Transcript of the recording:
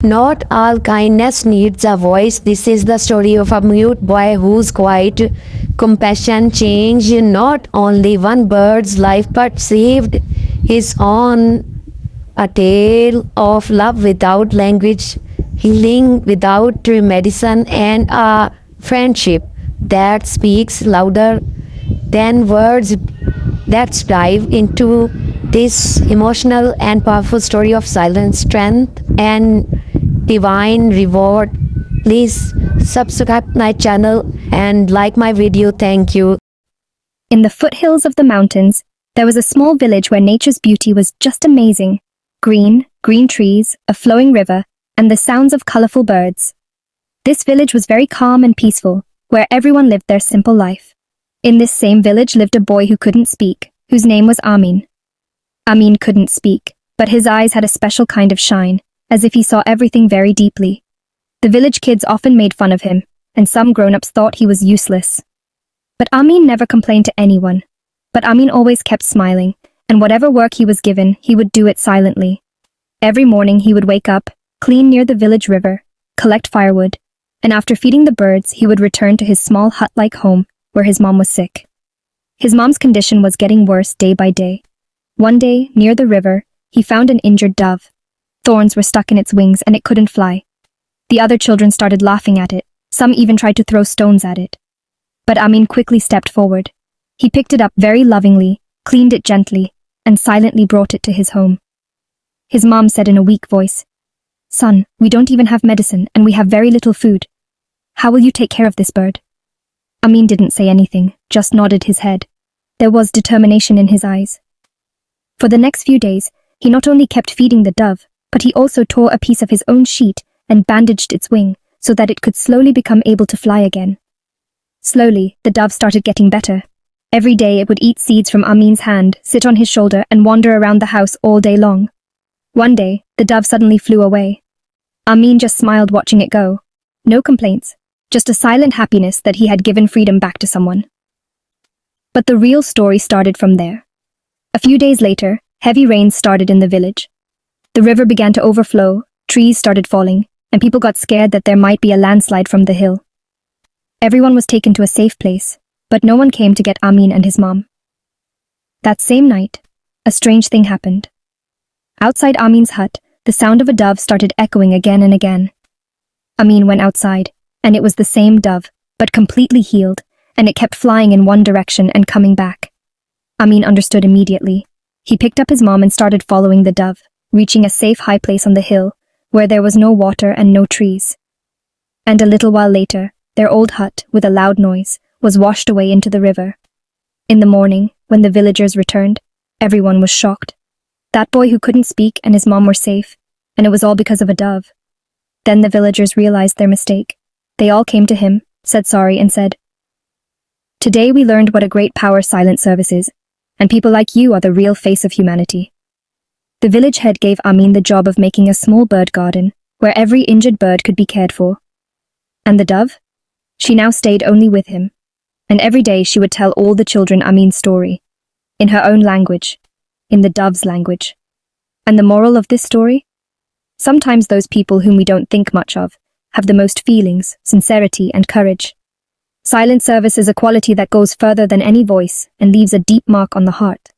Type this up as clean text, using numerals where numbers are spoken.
Not all kindness needs a voice. This is the story of a mute boy whose quiet compassion changed not only one bird's life but saved his own. A tale of love without language, healing without medicine, and a friendship that speaks louder than words. Let's dive into this emotional and powerful story of silent strength and divine reward. Please subscribe my channel and like my video. Thank you. In the foothills of the mountains, there was a small village where nature's beauty was just amazing. Green trees, a flowing river, and the sounds of colorful birds. This village was very calm and peaceful, where everyone lived their simple life. In this same village lived a boy who couldn't speak, whose name was Amin. Amin couldn't speak, but his eyes had a special kind of shine, as if he saw everything very deeply. The village kids often made fun of him, and some grown-ups thought he was useless. But Amin never complained to anyone. But Amin always kept smiling, and whatever work he was given, he would do it silently. Every morning he would wake up, clean near the village river, collect firewood, and after feeding the birds, he would return to his small hut-like home, where his mom was sick. His mom's condition was getting worse day by day. One day, near the river, he found an injured dove. Thorns were stuck in its wings and it couldn't fly. The other children started laughing at it. Some even tried to throw stones at it. But Amin quickly stepped forward. He picked it up very lovingly, cleaned it gently, and silently brought it to his home. His mom said in a weak voice, "Son, we don't even have medicine and we have very little food. How will you take care of this bird?" Amin didn't say anything, just nodded his head. There was determination in his eyes. For the next few days, he not only kept feeding the dove, but he also tore a piece of his own sheet and bandaged its wing so that it could slowly become able to fly again. Slowly, the dove started getting better. Every day it would eat seeds from Amin's hand, sit on his shoulder, and wander around the house all day long. One day, the dove suddenly flew away. Amin just smiled watching it go. No complaints, just a silent happiness that he had given freedom back to someone. But the real story started from there. A few days later, heavy rains started in the village. The river began to overflow, trees started falling, and people got scared that there might be a landslide from the hill. Everyone was taken to a safe place, but no one came to get Amin and his mom. That same night, a strange thing happened. Outside Amin's hut, the sound of a dove started echoing again and again. Amin went outside, and it was the same dove, but completely healed, and it kept flying in one direction and coming back. Amin understood immediately. He picked up his mom and started following the dove, reaching a safe high place on the hill, where there was no water and no trees. And a little while later, their old hut, with a loud noise, was washed away into the river. In the morning, when the villagers returned, everyone was shocked. That boy who couldn't speak and his mom were safe, and it was all because of a dove. Then the villagers realized their mistake. They all came to him, said sorry, and said, "Today we learned what a great power silent service is, and people like you are the real face of humanity." The village head gave Amin the job of making a small bird garden, where every injured bird could be cared for. And the dove? She now stayed only with him, and every day she would tell all the children Amin's story, in her own language, in the dove's language. And the moral of this story? Sometimes those people whom we don't think much of have the most feelings, sincerity, and courage. Silent service is a quality that goes further than any voice and leaves a deep mark on the heart.